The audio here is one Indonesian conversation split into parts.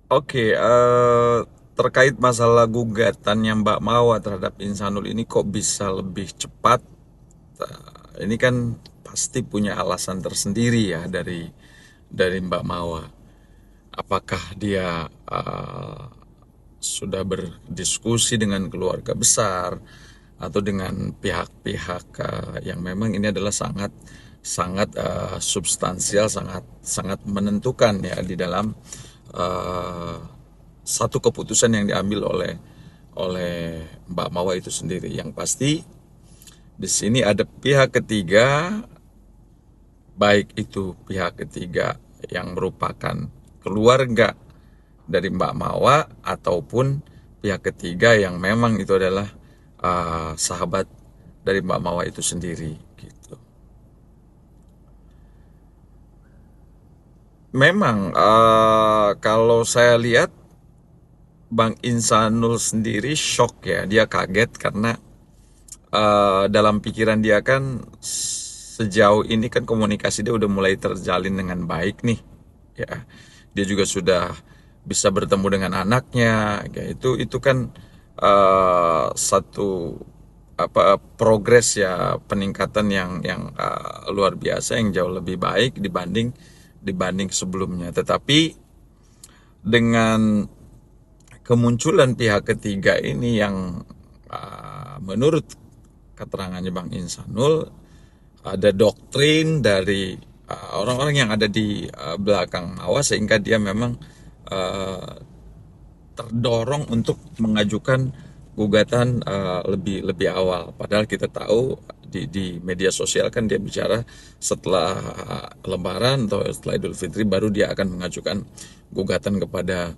Oke, terkait masalah gugatannya Mbak Mawa terhadap Insanul ini kok bisa lebih cepat? Ini kan pasti punya alasan tersendiri ya dari Mbak Mawa. Apakah dia sudah berdiskusi dengan keluarga besar atau dengan pihak-pihak yang memang ini adalah sangat sangat substansial, sangat sangat menentukan ya di dalam eh, satu keputusan yang diambil oleh Mbak Mawa itu sendiri. Yang pasti di sini ada pihak ketiga, baik itu pihak ketiga yang merupakan keluarga dari Mbak Mawa ataupun pihak ketiga yang memang itu adalah sahabat dari Mbak Mawa itu sendiri gitu. Memang kalau saya lihat Bang Insanul sendiri shock ya, dia kaget karena dalam pikiran dia kan sejauh ini kan komunikasi dia udah mulai terjalin dengan baik nih ya, dia juga sudah bisa bertemu dengan anaknya ya, itu kan satu apa progres ya, peningkatan yang luar biasa, yang jauh lebih baik dibanding dibanding sebelumnya. Tetapi dengan kemunculan pihak ketiga ini yang menurut keterangannya Bang Insanul ada doktrin dari orang-orang yang ada di belakang Mawa, sehingga dia memang uh, terdorong untuk mengajukan gugatan lebih lebih awal. Padahal kita tahu di media sosial kan dia bicara setelah Lebaran atau setelah Idul Fitri baru dia akan mengajukan gugatan kepada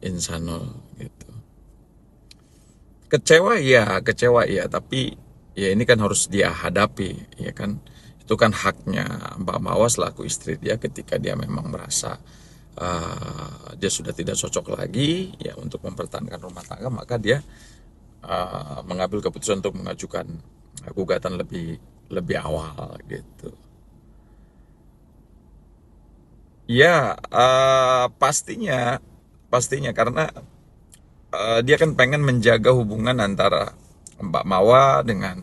Insanul gitu. Kecewa ya, tapi ya ini kan harus dia hadapi, ya kan. Itu kan haknya Mbak Mawa selaku istri dia, ketika dia memang merasa dia sudah tidak cocok lagi ya untuk mempertahankan rumah tangga, maka dia mengambil keputusan untuk mengajukan gugatan lebih lebih awal gitu. Ya, pastinya pastinya karena dia kan pengen menjaga hubungan antara Mbak Mawa dengan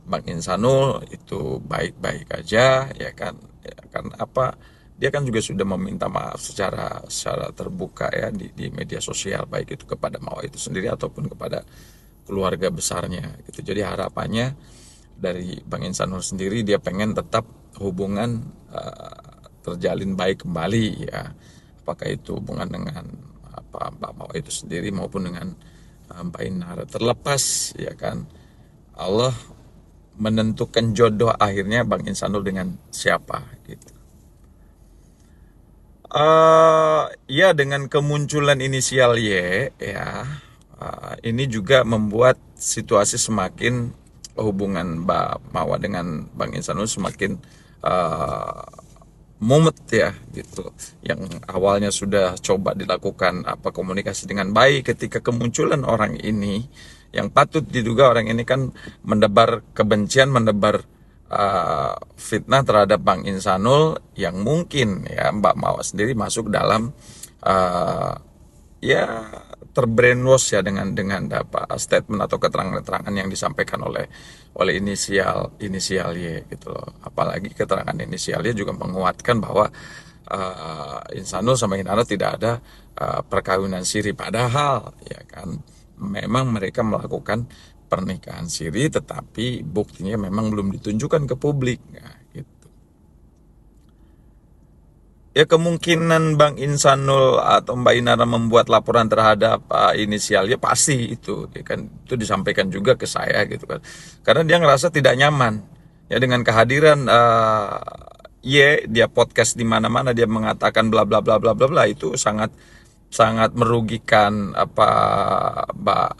Bang Insanul itu baik-baik aja ya kan. Ya kan apa, dia kan juga sudah meminta maaf secara terbuka ya di media sosial, baik itu kepada Mawa itu sendiri ataupun kepada keluarga besarnya gitu. Jadi harapannya dari Bang Insanul sendiri, dia pengen tetap hubungan terjalin baik kembali ya, apakah itu hubungan dengan Mbak Mawa itu sendiri maupun dengan Mbak Inara, terlepas ya kan Allah menentukan jodoh akhirnya Bang Insanul dengan siapa gitu. Ya, dengan kemunculan inisial Y ya, ini juga membuat situasi semakin, hubungan Mbak Mawa dengan Bang Insanul semakin uh, mumet ya gitu. Yang awalnya sudah coba dilakukan komunikasi dengan baik, ketika kemunculan orang ini yang patut diduga orang ini kan mendebar kebencian, mendebar fitnah terhadap Bang Insanul, yang mungkin ya Mbak Mawa sendiri masuk dalam uh, ya terbrainwash ya dengan apa statement atau keterangan-keterangan yang disampaikan oleh inisial inisial Y gitu loh. Apalagi keterangan inisial Y juga menguatkan bahwa Insanul sama Inara tidak ada perkawinan siri, padahal ya kan memang mereka melakukan pernikahan siri, tetapi buktinya memang belum ditunjukkan ke publik ya, gitu. Ya, kemungkinan Bang Insanul atau Mbak Inara membuat laporan terhadap inisialnya pasti itu, ya kan, itu disampaikan juga ke saya gitu kan. Karena dia ngerasa tidak nyaman ya dengan kehadiran dia podcast di mana-mana dia mengatakan bla bla bla bla bla bla, itu sangat sangat merugikan Mbak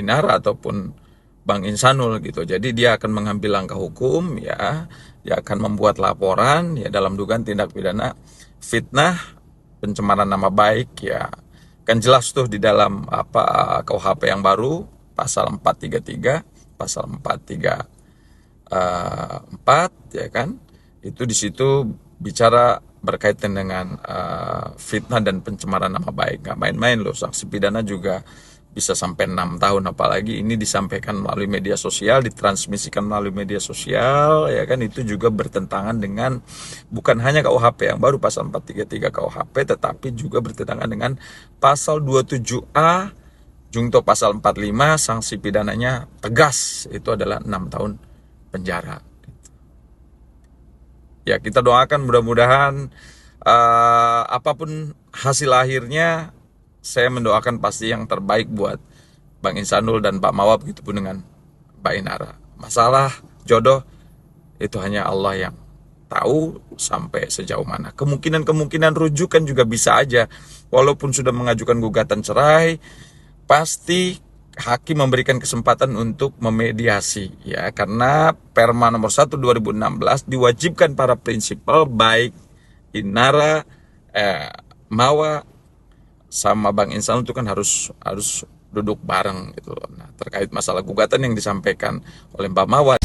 Inara ataupun Bang Insanul gitu. Jadi dia akan mengambil langkah hukum ya, dia akan membuat laporan ya dalam dugaan tindak pidana fitnah, pencemaran nama baik ya. Kan jelas tuh di dalam KUHP yang baru, pasal 433, pasal 434 ya kan. Itu di situ bicara berkaitan dengan fitnah dan pencemaran nama baik. Nggak main-main loh, sanksi pidana juga bisa sampai 6 tahun, apalagi ini disampaikan melalui media sosial, ditransmisikan melalui media sosial, ya kan, itu juga bertentangan dengan bukan hanya KUHP yang baru pasal 433 KUHP, tetapi juga bertentangan dengan pasal 27A Jungto pasal 45, sanksi pidananya tegas, itu adalah 6 tahun penjara. Ya, kita doakan mudah-mudahan apapun hasil akhirnya, saya mendoakan pasti yang terbaik buat Bang Insanul dan Pak Mawab, begitu pun dengan Mbak Inara. Masalah jodoh itu hanya Allah yang tahu sampai sejauh mana. Kemungkinan rujukan juga bisa aja. Walaupun sudah mengajukan gugatan cerai, pasti hakim memberikan kesempatan untuk memediasi, ya, karena Perma nomor 1 2016 diwajibkan para prinsipal baik Inara, Mawa sama Bang Insan itu kan harus duduk bareng gitu loh. Nah, terkait masalah gugatan yang disampaikan oleh Mbak Mawar